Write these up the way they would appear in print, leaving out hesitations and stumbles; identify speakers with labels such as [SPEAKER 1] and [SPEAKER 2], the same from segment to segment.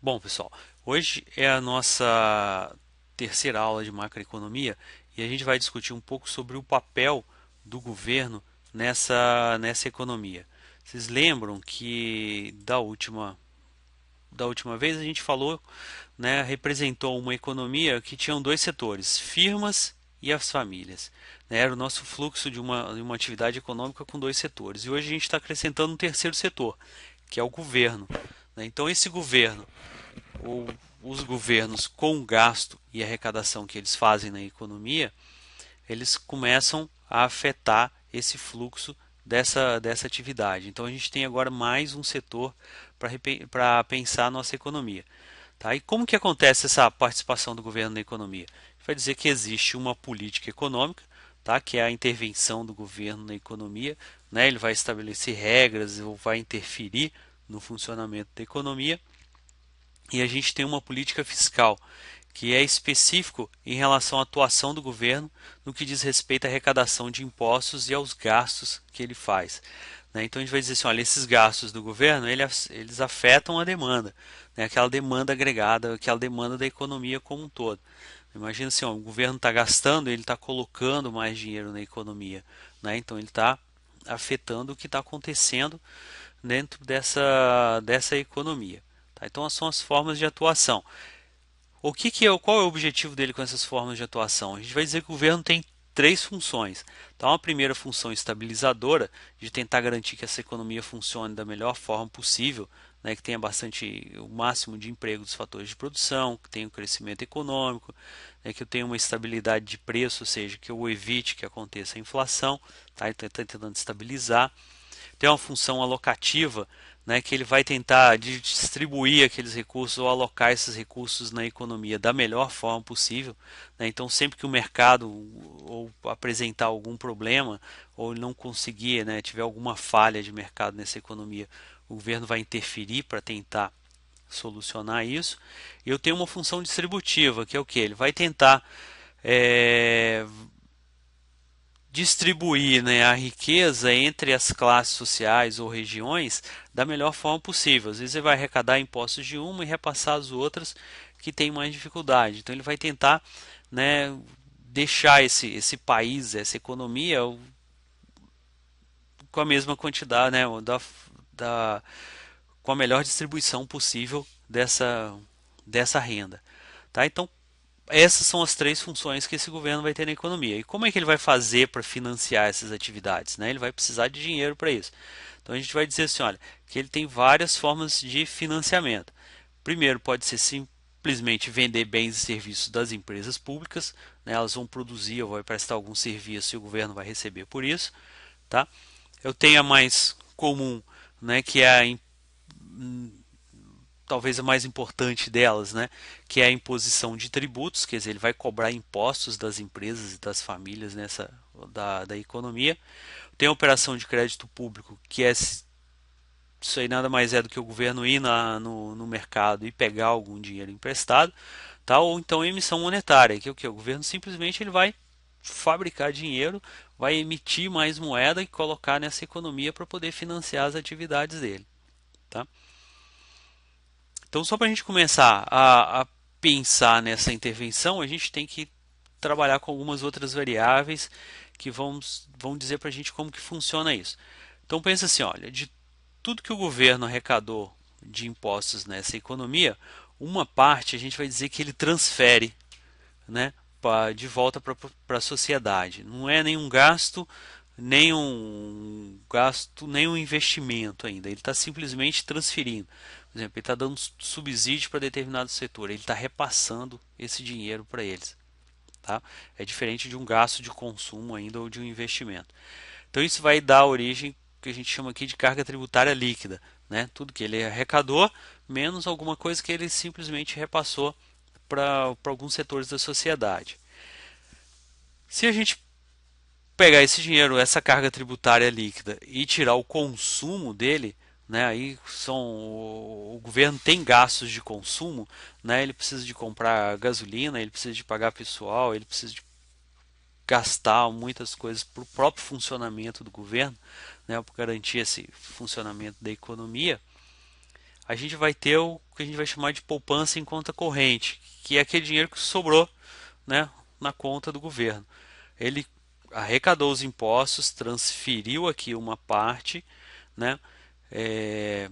[SPEAKER 1] Bom, pessoal, hoje é a nossa terceira aula de macroeconomia e a gente vai discutir um pouco sobre o papel do governo nessa economia. Vocês lembram que da última vez a gente falou, né, representou uma economia que tinham dois setores, firmas e as famílias. Né? Era o nosso fluxo de uma atividade econômica com dois setores. E hoje a gente está acrescentando um terceiro setor, que é o governo. Né? Então esse governo ou os governos com o gasto e arrecadação que eles fazem na economia, eles começam a afetar esse fluxo dessa atividade. Então a gente tem agora mais um setor para pensar a nossa economia. Tá? E como que acontece essa participação do governo na economia? Vai dizer que existe uma política econômica, tá? Que é a intervenção do governo na economia. Né? Ele vai estabelecer regras ou vai interferir no funcionamento da economia. E a gente tem uma política fiscal que é específico em relação à atuação do governo no que diz respeito à arrecadação de impostos e aos gastos que ele faz. Né? Então a gente vai dizer assim, olha, esses gastos do governo eles afetam a demanda, né? Aquela demanda agregada, aquela demanda da economia como um todo. Imagina assim, ó, o governo está gastando, ele está colocando mais dinheiro na economia, né? Então ele está afetando o que está acontecendo dentro dessa economia. Tá? Então são as formas de atuação. Qual é o objetivo dele com essas formas de atuação? A gente vai dizer que o governo tem três funções. Então, a primeira função estabilizadora, de tentar garantir que essa economia funcione da melhor forma possível, né, que tenha bastante o máximo de emprego dos fatores de produção, que tenha um crescimento econômico, né, que eu tenha uma estabilidade de preço, ou seja, que eu evite que aconteça a inflação, tá? Então, está tentando estabilizar. Tem uma função alocativa, né, que ele vai tentar distribuir aqueles recursos ou alocar esses recursos na economia da melhor forma possível. Né? Então, sempre que o mercado ou apresentar algum problema ou não conseguir, né, tiver alguma falha de mercado nessa economia, o governo vai interferir para tentar solucionar isso. E eu tenho uma função distributiva, que é o que? Ele vai tentar é, distribuir, né, a riqueza entre as classes sociais ou regiões da melhor forma possível. Às vezes ele vai arrecadar impostos de uma e repassar as outras que têm mais dificuldade. Então ele vai tentar, né, deixar esse país, essa economia com a mesma quantidade, né, da, com a melhor distribuição possível dessa renda. Tá? Então essas são as três funções que esse governo vai ter na economia. E como é que ele vai fazer para financiar essas atividades? Né? Ele vai precisar de dinheiro para isso. Então a gente vai dizer assim, olha, que ele tem várias formas de financiamento. Primeiro, pode ser simplesmente vender bens e serviços das empresas públicas, né? Elas vão produzir ou vai prestar algum serviço e o governo vai receber por isso. Tá? Eu tenho a mais comum, né, que é talvez a mais importante delas, né, que é a imposição de tributos, quer dizer, ele vai cobrar impostos das empresas e das famílias da economia. Tem a operação de crédito público, que é isso aí nada mais é do que o governo ir no mercado e pegar algum dinheiro emprestado, tá? Ou então a emissão monetária, que é o que? O governo simplesmente ele vai fabricar dinheiro, vai emitir mais moeda e colocar nessa economia para poder financiar as atividades dele. Tá? Então, só para a gente começar a pensar nessa intervenção, a gente tem que trabalhar com algumas outras variáveis que vão dizer para a gente como que funciona isso. Então, pensa assim, olha, de tudo que o governo arrecadou de impostos nessa economia, uma parte a gente vai dizer que ele transfere, né, de volta para a sociedade. Não é nem um investimento ainda. Ele está simplesmente transferindo. Por exemplo, ele está dando subsídio para determinado setor. Ele está repassando esse dinheiro para eles. Tá? É diferente de um gasto de consumo ainda ou de um investimento. Então isso vai dar origem que a gente chama aqui de carga tributária líquida, né? Tudo que ele arrecadou menos alguma coisa que ele simplesmente repassou para alguns setores da sociedade. Se a gente pegar esse dinheiro, essa carga tributária líquida e tirar o consumo dele, né, aí o governo tem gastos de consumo, né, ele precisa de comprar gasolina, ele precisa de pagar pessoal, ele precisa de gastar muitas coisas para o próprio funcionamento do governo, né, para garantir esse funcionamento da economia. a gente vai ter o que a gente vai chamar de poupança em conta corrente, que é aquele dinheiro que sobrou, né, na conta do governo. Ele arrecadou os impostos, transferiu aqui uma parte, né, é,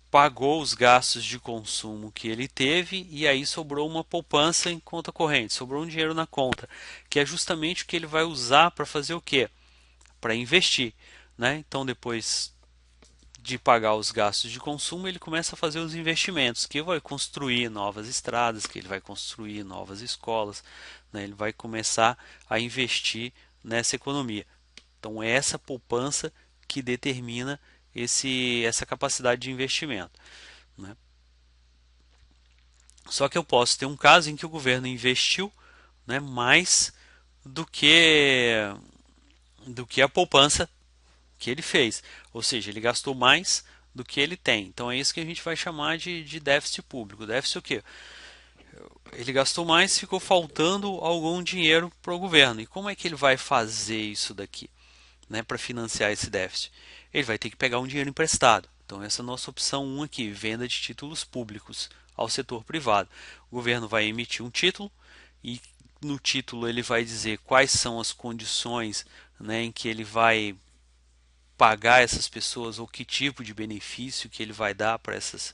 [SPEAKER 1] pagou os gastos de consumo que ele teve e aí sobrou uma poupança em conta corrente, sobrou um dinheiro na conta, que é justamente o que ele vai usar para fazer o quê? Para investir, né? Então depois de pagar os gastos de consumo, ele começa a fazer os investimentos, que vai construir novas estradas, que ele vai construir novas escolas, né? Ele vai começar a investir nessa economia. Então é essa poupança que determina essa capacidade de investimento, né? Só que eu posso ter um caso em que o governo investiu, né, mais do que a poupança que ele fez, ou seja, ele gastou mais do que ele tem. Então é isso que a gente vai chamar de déficit público. Déficit o quê? Ele gastou mais, ficou faltando algum dinheiro para o governo. E como é que ele vai fazer isso daqui, né, para financiar esse déficit? Ele vai ter que pegar um dinheiro emprestado. Então essa é a nossa opção 1 aqui, venda de títulos públicos ao setor privado. O governo vai emitir um título e no título ele vai dizer quais são as condições, né, em que ele vai pagar essas pessoas ou que tipo de benefício que ele vai dar para essas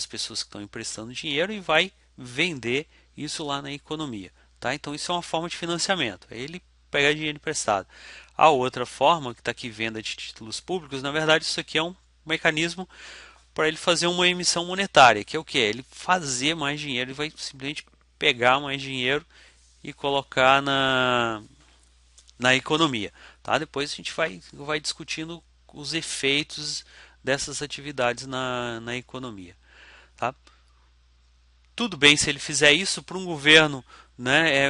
[SPEAKER 1] pessoas que estão emprestando dinheiro e vai vender isso lá na economia, tá? Então isso é uma forma de financiamento. Ele pega dinheiro emprestado. A outra forma, que está aqui venda de títulos públicos, na verdade isso aqui é um mecanismo para ele fazer uma emissão monetária, que é o que? Ele fazer mais dinheiro, ele vai simplesmente pegar mais dinheiro e colocar na economia, tá? Depois a gente vai discutindo os efeitos dessas atividades na economia, tá? Tudo bem se ele fizer isso para um governo, né?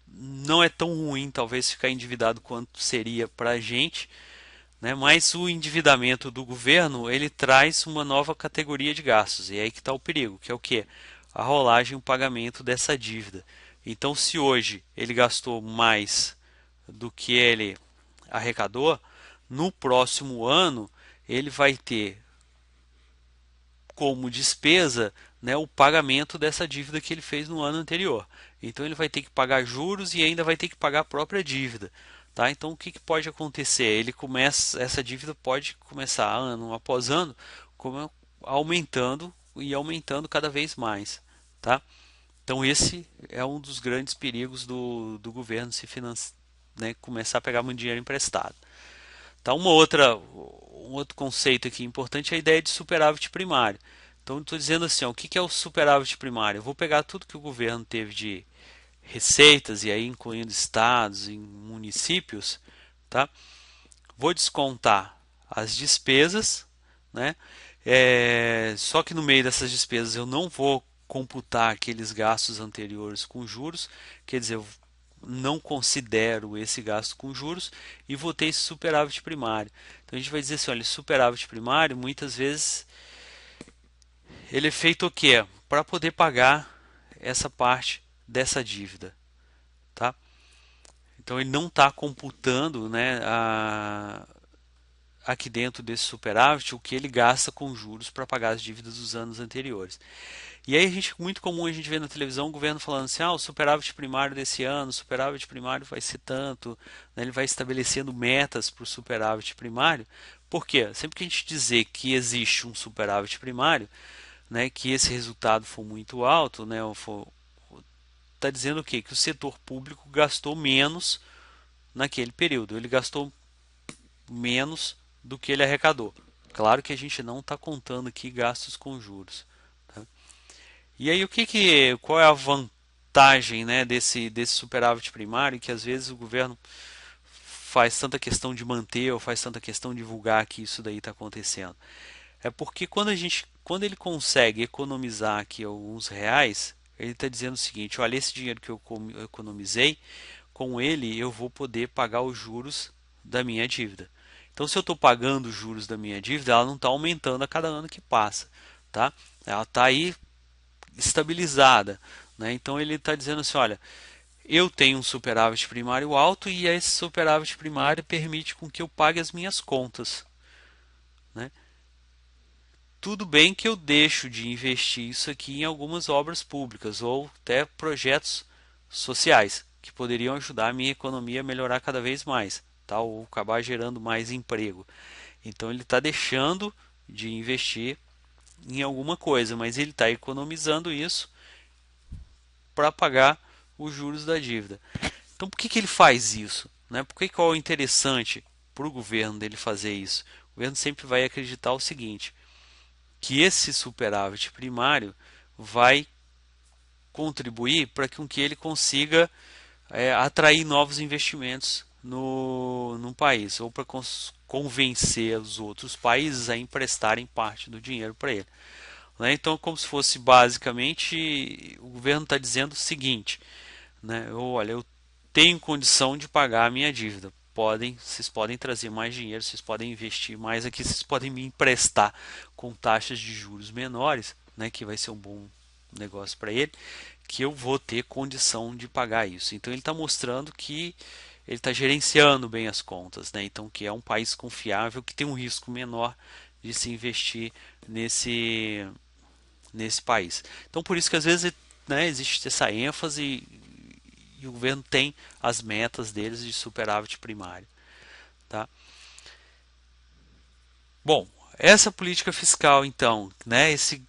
[SPEAKER 1] Não é tão ruim talvez ficar endividado quanto seria para a gente, né? Mas o endividamento do governo ele traz uma nova categoria de gastos e é aí que está o perigo, que é o que? A rolagem, o pagamento dessa dívida. Então, se hoje ele gastou mais do que ele arrecadou, no próximo ano ele vai ter como despesa, né, o pagamento dessa dívida que ele fez no ano anterior. Então ele vai ter que pagar juros e ainda vai ter que pagar a própria dívida. Tá? Então o que, que pode acontecer? Essa dívida pode começar ano após ano aumentando e aumentando cada vez mais. Tá? Então esse é um dos grandes perigos do governo se financiar, né, começar a pegar muito dinheiro emprestado. Tá, um outro conceito aqui importante é a ideia de superávit primário. Então estou dizendo assim, ó, o que é o superávit primário? Eu vou pegar tudo que o governo teve de receitas e aí incluindo estados e municípios, tá? Vou descontar as despesas, né? Só que no meio dessas despesas eu não vou computar aqueles gastos anteriores com juros, quer dizer, eu não considero esse gasto com juros e vou ter esse superávit primário. Então a gente vai dizer assim, olha, superávit primário muitas vezes ele é feito o quê? Para poder pagar essa parte dessa dívida, tá? Então ele não está computando, né, aqui dentro desse superávit o que ele gasta com juros para pagar as dívidas dos anos anteriores. E aí muito comum a gente ver na televisão o governo falando assim, o superávit primário desse ano, o superávit primário vai ser tanto, né, ele vai estabelecendo metas para o superávit primário. Por quê? Sempre que a gente dizer que existe um superávit primário, né, que esse resultado for muito alto, né, está dizendo o quê? Que o setor público gastou menos naquele período, ele gastou menos do que ele arrecadou. Claro que a gente não está contando aqui gastos com juros. Tá? E aí qual é a vantagem, né, desse superávit primário que às vezes o governo faz tanta questão de manter ou faz tanta questão de divulgar que isso daí está acontecendo? É porque quando ele consegue economizar aqui alguns reais, ele está dizendo o seguinte: olha, esse dinheiro que eu economizei, com ele eu vou poder pagar os juros da minha dívida. Então, se eu estou pagando os juros da minha dívida, ela não está aumentando a cada ano que passa, tá? Ela está aí estabilizada, né? Então ele está dizendo assim, olha, eu tenho um superávit primário alto e esse superávit primário permite com que eu pague as minhas contas, né? Tudo bem que eu deixo de investir isso aqui em algumas obras públicas ou até projetos sociais que poderiam ajudar a minha economia a melhorar cada vez mais, tá? Ou acabar gerando mais emprego. Então ele está deixando de investir em alguma coisa, mas ele está economizando isso para pagar os juros da dívida. Então por que, que ele faz isso? Né? Por que, que é o interessante para o governo dele fazer isso? O governo sempre vai acreditar o seguinte, que esse superávit primário vai contribuir para que ele consiga atrair novos investimentos no país, ou para convencer os outros países a emprestarem parte do dinheiro para ele. Né? Então, como se fosse basicamente o governo está dizendo o seguinte, né? Olha, eu tenho condição de pagar a minha dívida. Vocês podem trazer mais dinheiro, vocês podem investir mais aqui, vocês podem me emprestar com taxas de juros menores, né? Que vai ser um bom negócio para ele, que eu vou ter condição de pagar isso. Então ele está mostrando que ele está gerenciando bem as contas, né? Então que é um país confiável, que tem um risco menor de se investir nesse país. Então por isso que às vezes, né, existe essa ênfase e o governo tem as metas deles de superávit primário, tá? Bom, essa política fiscal então, né, esse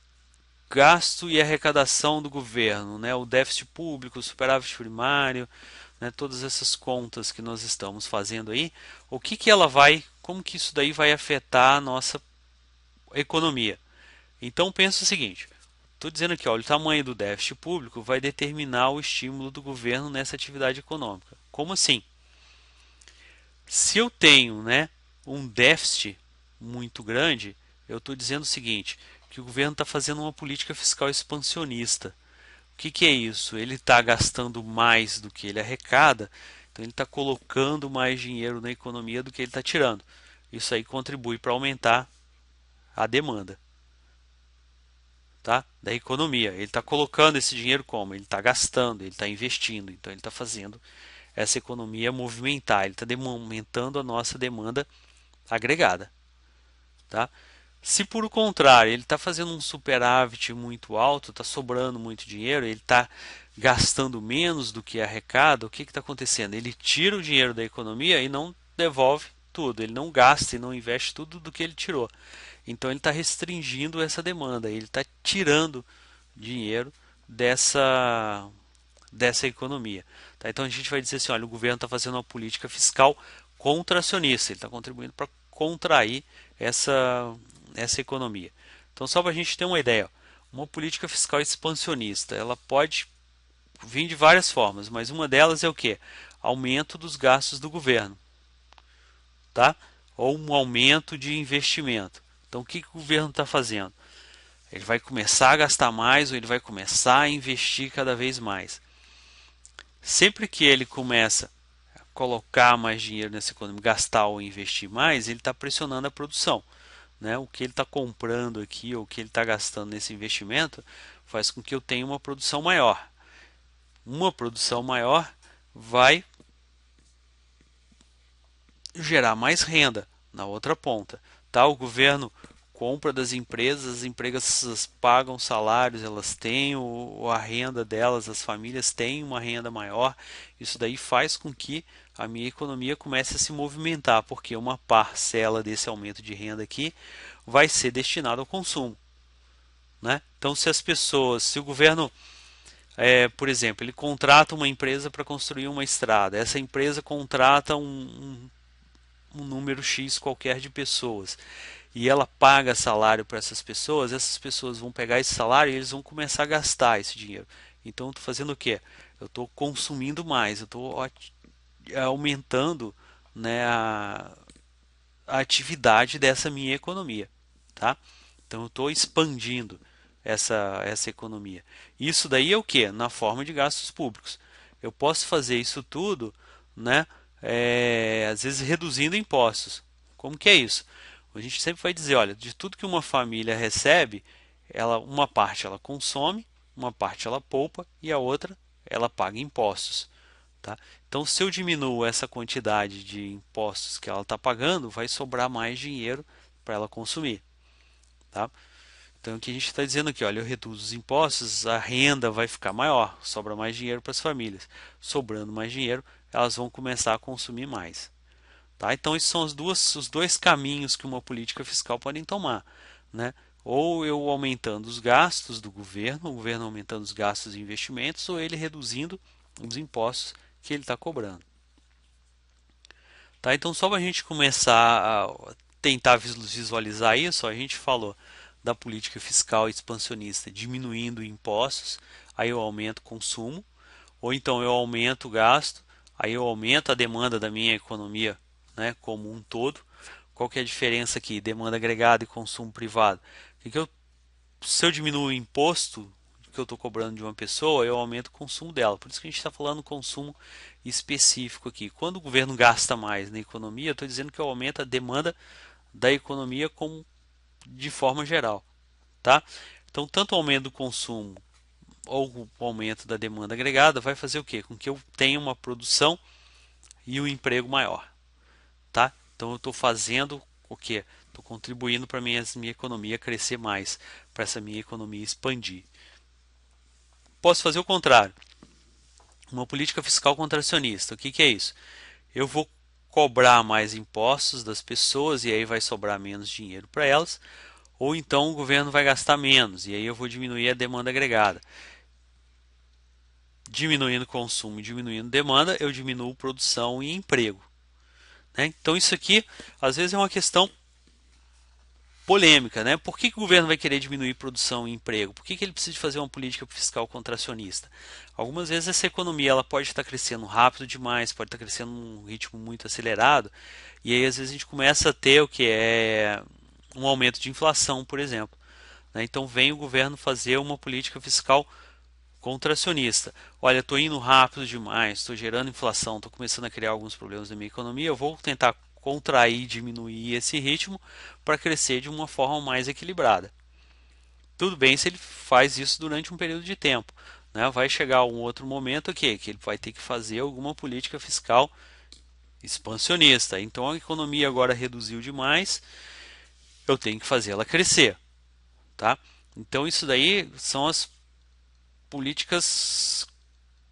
[SPEAKER 1] gasto e arrecadação do governo, né, o déficit público, o superávit primário, né, todas essas contas que nós estamos fazendo aí, o que que ela vai, como que isso daí vai afetar a nossa economia? Então pensa o seguinte, estou dizendo aqui, olha, o tamanho do déficit público vai determinar o estímulo do governo nessa atividade econômica. Como assim? Se eu tenho, né, um déficit muito grande, eu estou dizendo o seguinte, que o governo está fazendo uma política fiscal expansionista. O que, que é isso? Ele está gastando mais do que ele arrecada, então ele está colocando mais dinheiro na economia do que ele está tirando. Isso aí contribui para aumentar a demanda, tá? Da economia. Ele está colocando esse dinheiro como? Ele está gastando, ele está investindo, então ele está fazendo essa economia movimentar, ele está aumentando a nossa demanda agregada, tá? Se por o contrário ele está fazendo um superávit muito alto, está sobrando muito dinheiro, ele está gastando menos do que arrecada, o que está acontecendo? Ele tira o dinheiro da economia e não devolve tudo, ele não gasta e não investe tudo do que ele tirou. Então ele está restringindo essa demanda, ele está tirando dinheiro dessa economia. Tá? Então a gente vai dizer assim, olha, o governo está fazendo uma política fiscal contracionista, ele está contribuindo para contrair essa economia. Então só para a gente ter uma ideia, uma política fiscal expansionista, ela pode vir de várias formas, mas uma delas é o que? Aumento dos gastos do governo, tá? Ou um aumento de investimento. Então o que o governo está fazendo? Ele vai começar a gastar mais ou ele vai começar a investir cada vez mais. Sempre que ele começa a colocar mais dinheiro nessa economia, gastar ou investir mais, ele está pressionando a produção. Né? O que ele está comprando aqui ou o que ele está gastando nesse investimento faz com que eu tenha uma produção maior. Uma produção maior vai gerar mais renda na outra ponta. Tá? O governo compra das empresas, as empresas pagam salários, elas têm a renda delas, as famílias têm uma renda maior. Isso daí faz com que a minha economia comece a se movimentar, porque uma parcela desse aumento de renda aqui vai ser destinada ao consumo. Né? Então, se o governo, por exemplo, ele contrata uma empresa para construir uma estrada, essa empresa contrata um número X qualquer de pessoas e ela paga salário para essas pessoas vão pegar esse salário e eles vão começar a gastar esse dinheiro. Então eu estou fazendo o quê? Eu estou consumindo mais, eu estou aumentando, né, a atividade dessa minha economia, tá? Então eu estou expandindo essa economia. Isso daí é o que? Na forma de gastos públicos. Eu posso fazer isso tudo, né? Às vezes reduzindo impostos. Como que é isso? A gente sempre vai dizer, olha, de tudo que uma família recebe, uma parte ela consome, uma parte ela poupa e a outra ela paga impostos. Tá? Então, se eu diminuo essa quantidade de impostos que ela está pagando, vai sobrar mais dinheiro para ela consumir. Tá? Então o que a gente está dizendo aqui, olha, eu reduzo os impostos, a renda vai ficar maior, sobra mais dinheiro para as famílias. Sobrando mais dinheiro, elas vão começar a consumir mais. Tá? Então esses são os dois caminhos que uma política fiscal pode tomar, né? Ou eu aumentando os gastos do governo, o governo aumentando os gastos e investimentos, ou ele reduzindo os impostos que ele está cobrando. Tá? Então, só para a gente começar a tentar visualizar isso, a gente falou da política fiscal expansionista diminuindo impostos, aí eu aumento o consumo, ou então eu aumento o gasto, aí eu aumento a demanda da minha economia, né, como um todo. Qual que é a diferença aqui? Demanda agregada e consumo privado. Se eu diminuo o imposto que eu estou cobrando de uma pessoa, eu aumento o consumo dela. Por isso que a gente está falando consumo específico aqui. Quando o governo gasta mais na economia, eu estou dizendo que eu aumento a demanda da economia como de forma geral, tá? Então, tanto o aumento do consumo ou o aumento da demanda agregada vai fazer o quê? Com que eu tenha uma produção e um emprego maior, tá? Então, eu estou fazendo o quê? Estou contribuindo para a minha economia crescer mais, para essa minha economia expandir. Posso fazer o contrário. Uma política fiscal contracionista. O que, que é isso? Eu vou cobrar mais impostos das pessoas e aí vai sobrar menos dinheiro para elas, ou então o governo vai gastar menos e aí eu vou diminuir a demanda agregada. Diminuindo consumo e diminuindo demanda, eu diminuo produção e emprego. Né? Então isso aqui às vezes é uma questão polêmica, né? Por que, que o governo vai querer diminuir produção e emprego? Por que, que ele precisa de fazer uma política fiscal contracionista? Algumas vezes essa economia ela pode estar crescendo rápido demais, pode estar crescendo num ritmo muito acelerado, e aí às vezes a gente começa a ter o que é um aumento de inflação, por exemplo. Né? Então vem o governo fazer uma política fiscal contracionista. Olha, estou indo rápido demais, estou gerando inflação, estou começando a criar alguns problemas na minha economia, eu vou tentar contrair, diminuir esse ritmo para crescer de uma forma mais equilibrada. Tudo bem se ele faz isso durante um período de tempo. Né? Vai chegar um outro momento que ele vai ter que fazer alguma política fiscal expansionista. Então a economia agora reduziu demais, eu tenho que fazer ela crescer. Tá? Então isso daí são as políticas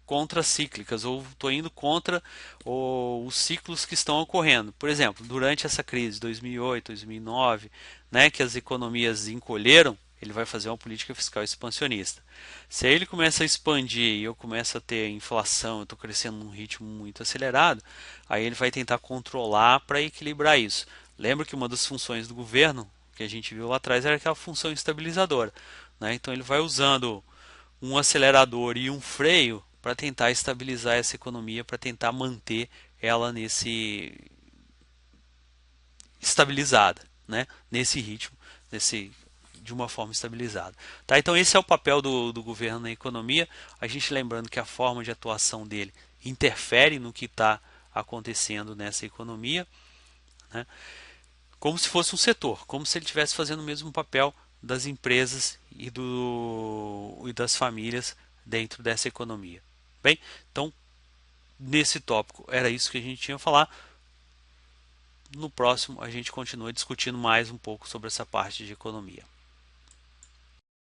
[SPEAKER 1] contracíclicas, ou estou indo contra os ciclos que estão ocorrendo. Por exemplo, durante essa crise 2008, 2009, né, que as economias encolheram, ele vai fazer uma política fiscal expansionista. Se ele começa a expandir e eu começo a ter inflação, eu estou crescendo num ritmo muito acelerado, aí ele vai tentar controlar para equilibrar isso. Lembra que uma das funções do governo que a gente viu lá atrás era aquela função estabilizadora. Né? Então ele vai usando um acelerador e um freio para tentar estabilizar essa economia, para tentar manter ela nesse estabilizada, né? Nesse ritmo, de uma forma estabilizada. Tá? Então esse é o papel do governo na economia. A gente lembrando que a forma de atuação dele interfere no que está acontecendo nessa economia, né? Como se fosse um setor, como se ele estivesse fazendo o mesmo papel das empresas e das famílias dentro dessa economia. Bem, então nesse tópico era isso que a gente tinha a falar. No próximo a gente continua discutindo mais um pouco sobre essa parte de economia.